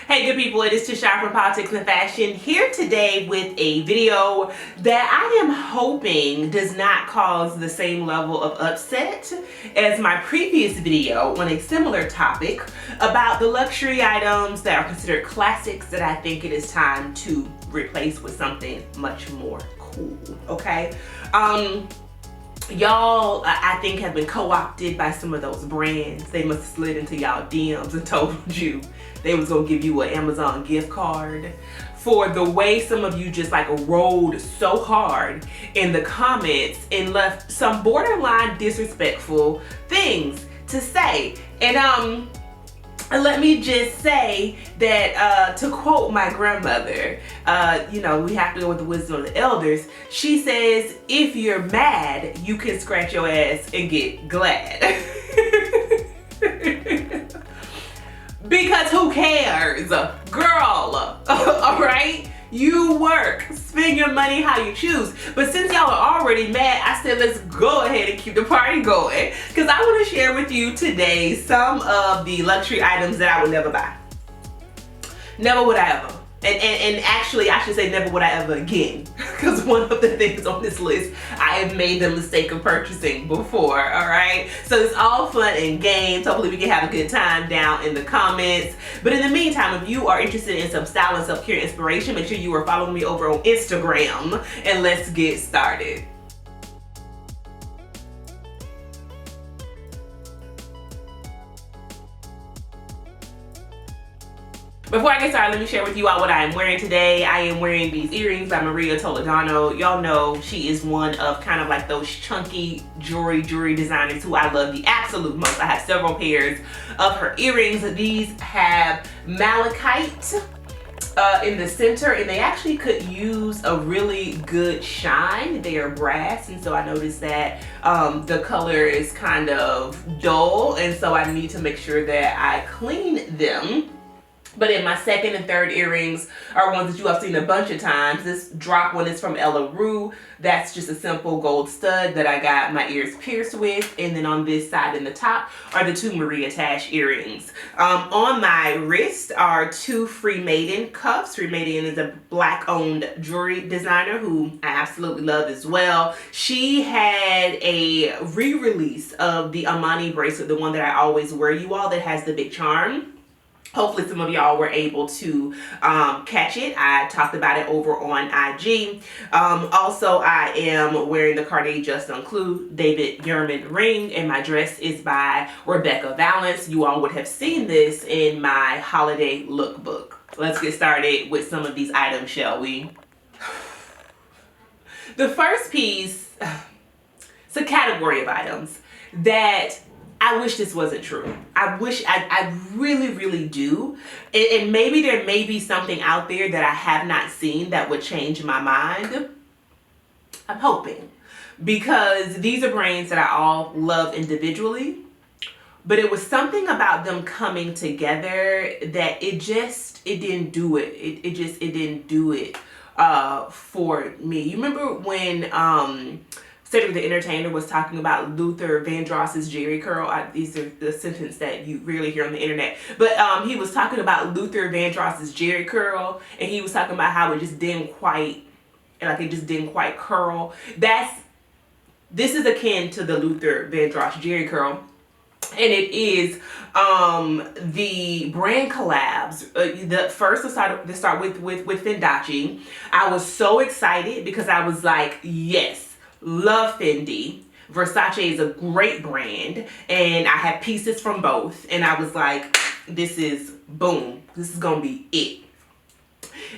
Hey good people, it is Tisha from Politics and Fashion here today with a video that I am hoping does not cause the same level of upset as my previous video on a similar topic about the luxury items that are considered classics that I think it is time to replace with something much more cool, okay? Y'all, I think, have been co-opted by some of those brands. They must have slid into y'all DMs and told you they was gonna give you an Amazon gift card for the way some of you just like rolled so hard in the comments and left some borderline disrespectful things to say. And let me just say that, to quote my grandmother, you know, we have to go with the wisdom of the elders. She says, if you're mad, you can scratch your ass and get glad. Because who cares? Girl, all right? You work, spend your money how you choose. But since y'all are already mad, I said let's go ahead and keep the party going. Because I want to share with you today some of the luxury items that I would never buy. Never would I ever. And actually, I should say never would I ever again. Because one of the things on this list, I have made the mistake of purchasing before, all right? So it's all fun and games. Hopefully we can have a good time down in the comments. But in the meantime, if you are interested in some style and self-care inspiration, make sure you are following me over on Instagram and let's get started. Before I get started, let me share with you all what I am wearing today. I am wearing these earrings by Maria Toledano. Y'all know she is one of kind of like those chunky jewelry designers who I love the absolute most. I have several pairs of her earrings. These have malachite in the center, and they actually could use a really good shine. They are brass, and so I noticed that the color is kind of dull, and so I need to make sure that I clean them. But in my second and third earrings are ones that you have seen a bunch of times. This drop one is from Ella Rue. That's just a simple gold stud that I got my ears pierced with. And then on this side in the top are the two Maria Tash earrings. On my wrist are two Free Maiden cuffs. Free Maiden is a black-owned jewelry designer who I absolutely love as well. She had a re-release of the Amani bracelet, the one that I always wear, you all, that has the big charm. Hopefully some of y'all were able to catch it. I talked about it over on IG. Also, I am wearing the Cartier Just Unclued David Yurman ring, and my dress is by Rebecca Valance. You all would have seen this in my holiday lookbook. Let's get started with some of these items, shall we? The first piece, it's a category of items that I wish this wasn't true. I really do. And maybe there may be something out there that I have not seen that would change my mind. I'm hoping. Because these are brands that I all love individually. But it was something about them coming together that it didn't do it. It didn't do it for me. You remember when Cedric the Entertainer was talking about Luther Vandross's Jerry curl? These are the sentence that you rarely hear on the internet. But he was talking about Luther Vandross's Jerry curl, and he was talking about how it just didn't quite curl. This is akin to the Luther Vandross Jerry curl. And it is the brand collabs. The first to start with Fendachi. I was so excited because I was like, yes. Love Fendi. Versace is a great brand, and I had pieces from both, and I was like, this is boom, this is gonna be it.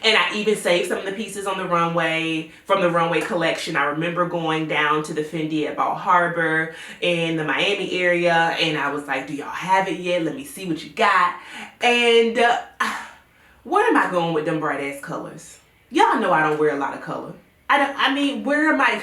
And I even saved some of the pieces on the runway from the runway collection. I remember going down to the Fendi at Bal Harbor in the Miami area, and I was like, do y'all have it yet? Let me see what you got. And where am I going with them bright ass colors? Y'all know I don't wear a lot of color. I mean, where am I?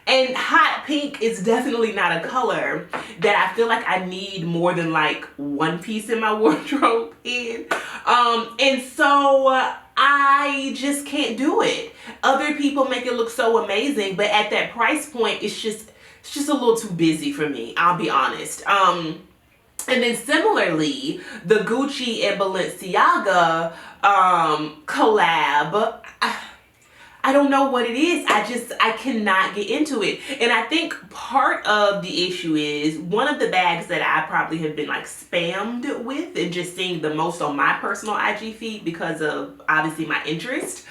And hot pink is definitely not a color that I feel like I need more than like one piece in my wardrobe in. And so I just can't do it. Other people make it look so amazing, but at that price point, it's just a little too busy for me. I'll be honest. And then similarly, the Gucci and Balenciaga collab. I don't know what it is. I cannot get into it. And I think part of the issue is one of the bags that I probably have been like spammed with and just seeing the most on my personal IG feed because of obviously my interest,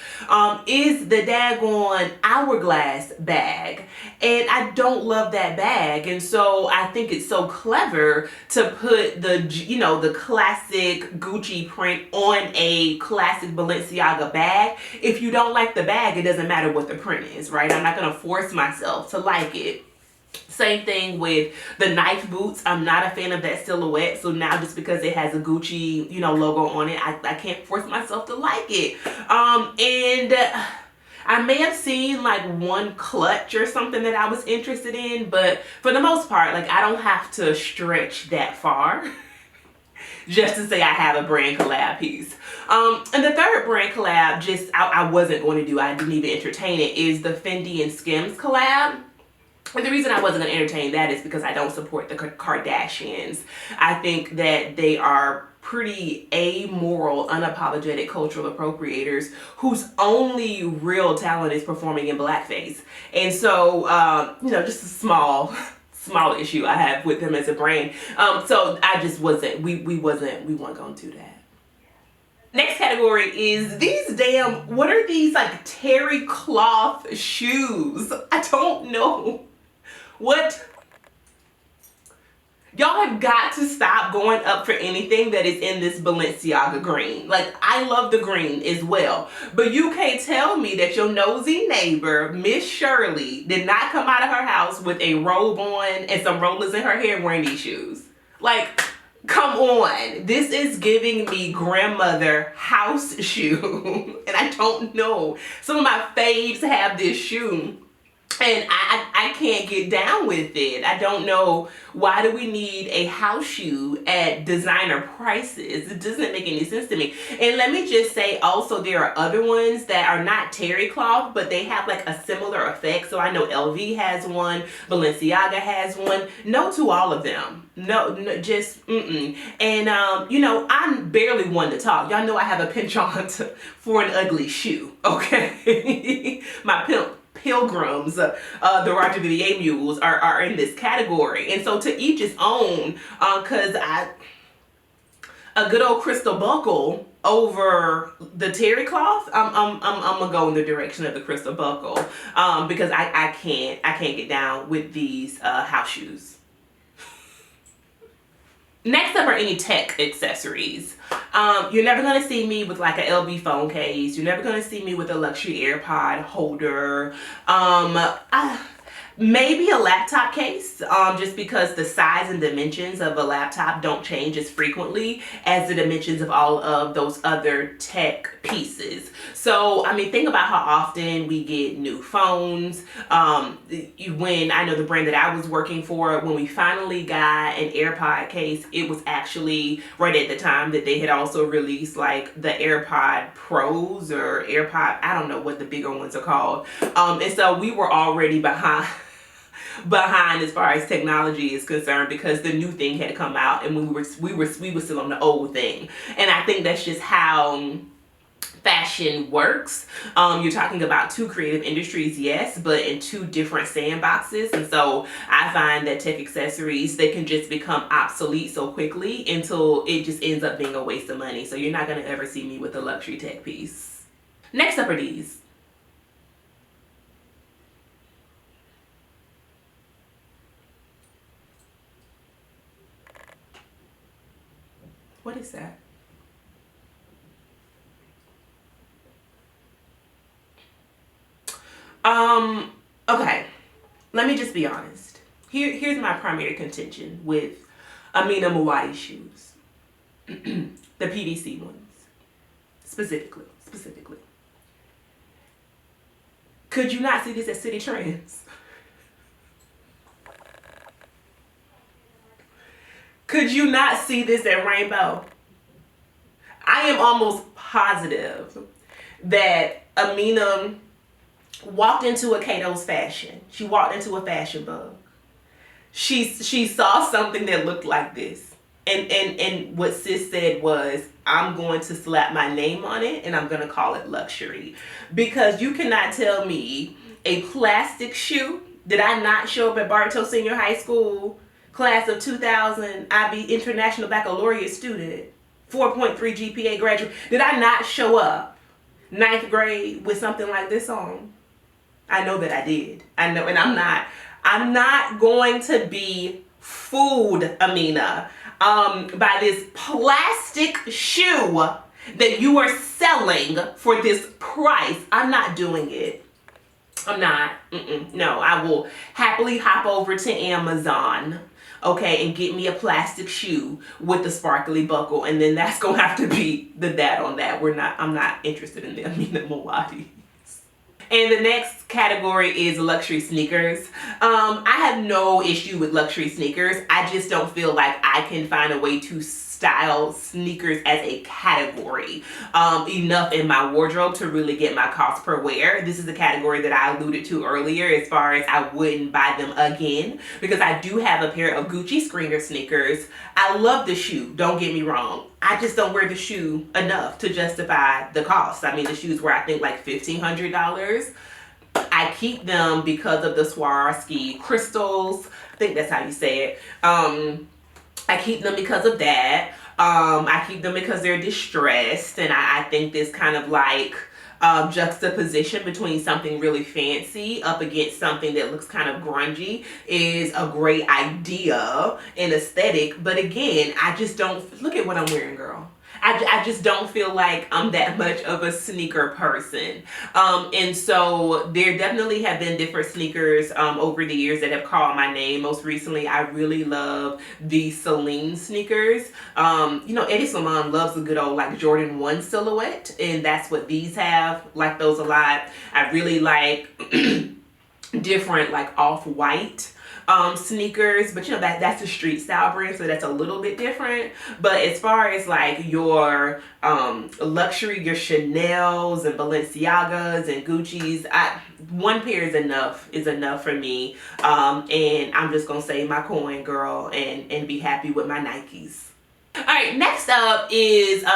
is the daggone hourglass bag. And I don't love that bag. And so I think it's so clever to put the classic Gucci print on a classic Balenciaga bag. If you don't like the bag, it doesn't matter what the print is, right? I'm not going to force myself to like it. Same thing with the knife boots. I'm not a fan of that silhouette. So now just because it has a Gucci, logo on it, I can't force myself to like it. And I may have seen like one clutch or something that I was interested in, but for the most part, like I don't have to stretch that far just to say I have a brand collab piece. And the third brand collab, I wasn't going to do, I didn't even entertain it, is the Fendi and Skims collab. And the reason I wasn't going to entertain that is because I don't support the Kardashians. I think that they are pretty amoral, unapologetic cultural appropriators whose only real talent is performing in blackface. And so, just a small issue I have with them as a brand. So I just wasn't, we weren't going to do that. Next category is what are these like terry cloth shoes? I don't know. What? Y'all have got to stop going up for anything that is in this Balenciaga green. Like, I love the green as well. But you can't tell me that your nosy neighbor, Miss Shirley, did not come out of her house with a robe on and some rollers in her hair wearing these shoes. Like, come on. This is giving me grandmother house shoe. And I don't know. Some of my faves have this shoe. And I can't get down with it. I don't know, why do we need a house shoe at designer prices? It doesn't make any sense to me. And let me just say also, there are other ones that are not terry cloth, but they have like a similar effect. So I know LV has one, Balenciaga has one. No to all of them. No, just And I'm barely one to talk. Y'all know I have a penchant for an ugly shoe. Okay, my pilgrims, the Roger Vivier mules are in this category. And so to each his own, because a good old crystal buckle over the terry cloth, I'm gonna go in the direction of the crystal buckle, because I can't get down with these house shoes. Next up are any tech accessories. You're never going to see me with like an LV phone case. You're never going to see me with a luxury AirPod holder. Maybe a laptop case, just because the size and dimensions of a laptop don't change as frequently as the dimensions of all of those other tech pieces. So, I mean, think about how often we get new phones. When I know the brand that I was working for, when we finally got an AirPod case, it was actually right at the time that they had also released like the AirPod Pros or AirPod, I don't know what the bigger ones are called. And so we were already behind as far as technology is concerned, because the new thing had come out and we were still on the old thing. And I think that's just how fashion works. You're talking about two creative industries, yes, but in two different sandboxes. And so I find that tech accessories, they can just become obsolete so quickly until it just ends up being a waste of money. So you're not going to ever see me with a luxury tech piece. Next up are these. What is that? Okay. Let me just be honest. Here's my primary contention with Amina Muaddi shoes. The PVC ones. Specifically. Could you not see this at City Trends? Could you not see this at Rainbow? I am almost positive that Amina walked into a Kato's fashion. She walked into a fashion bug. She saw something that looked like this. And what sis said was, I'm going to slap my name on it and I'm going to call it luxury. Because you cannot tell me a plastic shoe. Did I not show up at Bartow Senior High School, class of 2000, IB International Baccalaureate student, 4.3 GPA graduate? Did I not show up ninth grade with something like this on? I know that I did. I know, and I'm not going to be fooled, Amina, by this plastic shoe that you are selling for this price. I'm not doing it. I'm not. No, I will happily hop over to Amazon, okay, and get me a plastic shoe with the sparkly buckle, and then that's gonna have to be the that on that. I'm not interested in the Amina Mawadi. And the next category is luxury sneakers. I have no issue with luxury sneakers. I just don't feel like I can find a way to style sneakers as a category enough in my wardrobe to really get my cost per wear. This is the category that I alluded to earlier, as far as I wouldn't buy them again, because I do have a pair of Gucci Screener sneakers. I love the shoe, don't get me wrong. I just don't wear the shoe enough to justify the cost. I mean, the shoes were, I think, like $1,500. I keep them because of the Swarovski crystals. I think that's how you say it. I keep them because of that. I keep them because they're distressed, and I think this kind of like juxtaposition between something really fancy up against something that looks kind of grungy is a great idea and aesthetic. But again, I just don't, look at what I'm wearing, girl. I just don't feel like I'm that much of a sneaker person. And so there definitely have been different sneakers over the years that have called my name. Most recently, I really love the Celine sneakers. You know, Eddie Salon loves a good old like Jordan 1 silhouette, and that's what these have. Like those a lot. I really like different like off-white sneakers, but you know, that's a street style brand, so that's a little bit different. But as far as like your luxury, your Chanels and Balenciagas and Gucci's, one pair is enough for me, and I'm just gonna save my coin, girl, and be happy with my Nikes. All right, next up is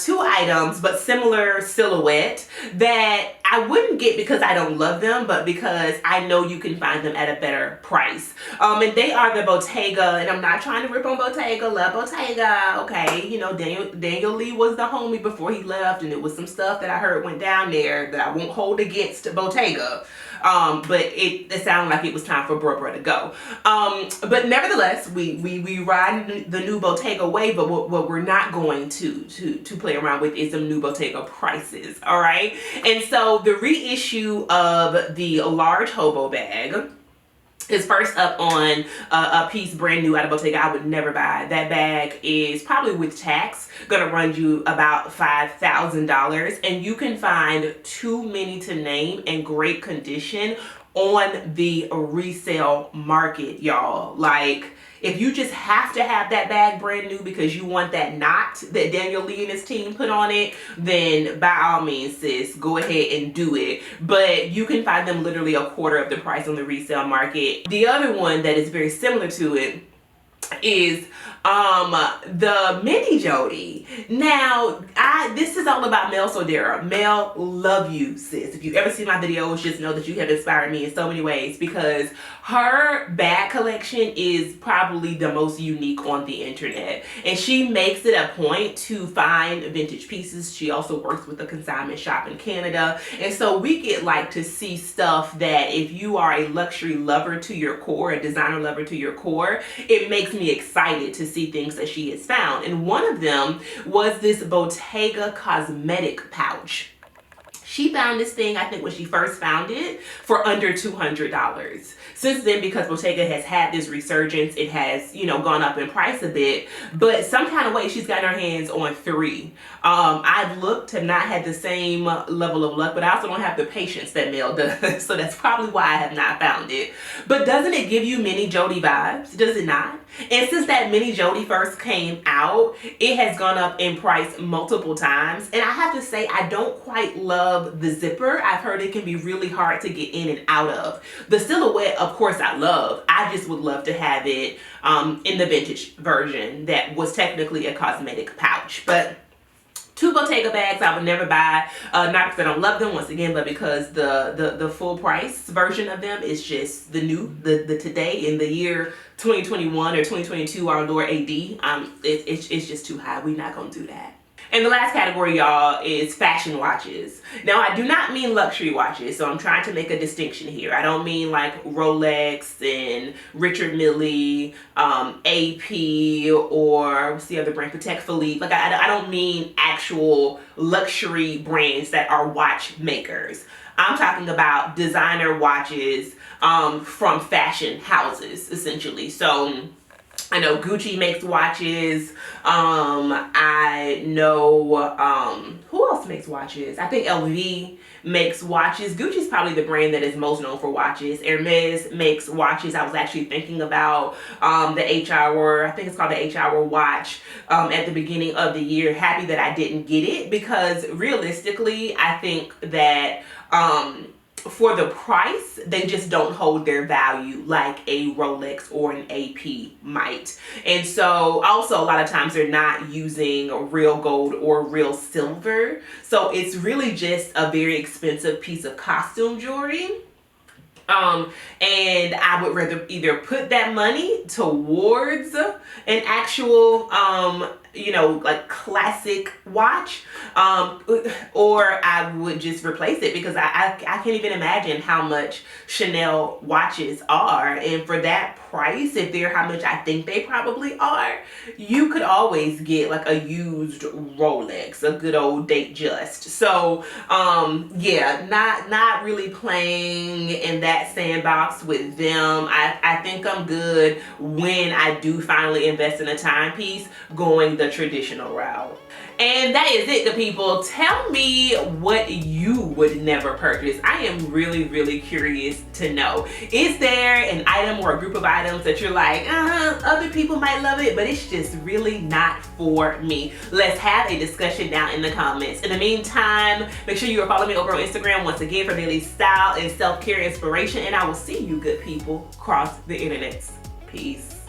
two items but similar silhouette that I wouldn't get because I don't love them, but because I know you can find them at a better price. And they are the Bottega, and I'm not trying to rip on Bottega, love Bottega, okay? You know, Daniel Lee was the homie before he left, and it was some stuff that I heard went down there that I won't hold against Bottega. But it sounded like it was time for Bro to go. But nevertheless, we ride the new Bottega wave, but what we're not going to play around with is the new Bottega prices, all right? And so the reissue of the large hobo bag is first up on a piece brand new out of Bottega. I would never buy. That bag is probably with tax gonna run you about $5,000, and you can find too many to name in great condition on the resale market, y'all. Like, if you just have to have that bag brand new because you want that knot that Daniel Lee and his team put on it, then by all means, sis, go ahead and do it. But you can find them literally a quarter of the price on the resale market. The other one that is very similar to it is the mini Jody. Now, this is all about Mel Sodera. Mel, love you, sis. If you ever see my videos, just know that you have inspired me in so many ways, because her bag collection is probably the most unique on the internet, and she makes it a point to find vintage pieces. She also works with a consignment shop in Canada, and so we get like to see stuff that if you are a luxury lover to your core, a designer lover to your core, it makes me excited to see things that she has found. And one of them was this Bottega cosmetic pouch. She found this thing, I think when she first found it, for under $200. Since then, because Bottega has had this resurgence, it has, you know, gone up in price a bit, but some kind of way she's gotten her hands on three. I've looked, have not had the same level of luck, but I also don't have the patience that Mel does, so that's probably why I have not found it. But doesn't it give you mini Jody vibes? Does it not? And since that mini Jody first came out, it has gone up in price multiple times, and I have to say, I don't quite love of the zipper. I've heard it can be really hard to get in and out of. The silhouette, of course, I love. I just would love to have it in the vintage version that was technically a cosmetic pouch. But two Bottega bags I would never buy, not because I don't love them, once again, but because the full price version of them is just the today in the year 2021 or 2022, our Lord AD. It's just too high. We're not gonna do that. And the last category, y'all, is fashion watches. Now, I do not mean luxury watches, so I'm trying to make a distinction here. I don't mean like Rolex and Richard Mille, AP, or what's the other brand, Patek Philippe. Like, I don't mean actual luxury brands that are watch makers. I'm talking about designer watches from fashion houses, essentially. So I know Gucci makes watches. I know, who else makes watches? I think LV makes watches. Gucci's probably the brand that is most known for watches. Hermes makes watches. I was actually thinking about the H-Hour, I think it's called the H-Hour watch, at the beginning of the year. Happy that I didn't get it, because realistically, I think that for the price, they just don't hold their value like a Rolex or an AP might. And so also a lot of times they're not using real gold or real silver. So it's really just a very expensive piece of costume jewelry. And I would rather either put that money towards an actual, you know, like classic watch, or I would just replace it, because I can't even imagine how much Chanel watches are. And for that price, if they're how much I think they probably are, you could always get like a used Rolex, a good old date just. So yeah, not really playing in that sandbox with them. I think I'm good when I do finally invest in a timepiece, going the traditional route. And that is it, good people. Tell me what you would never purchase. I am really, really curious to know. Is there an item or a group of items that you're like, other people might love it, but it's just really not for me? Let's have a discussion down in the comments. In the meantime, make sure you are following me over on Instagram once again for daily style and self-care inspiration. And I will see you, good people, across the internets. Peace.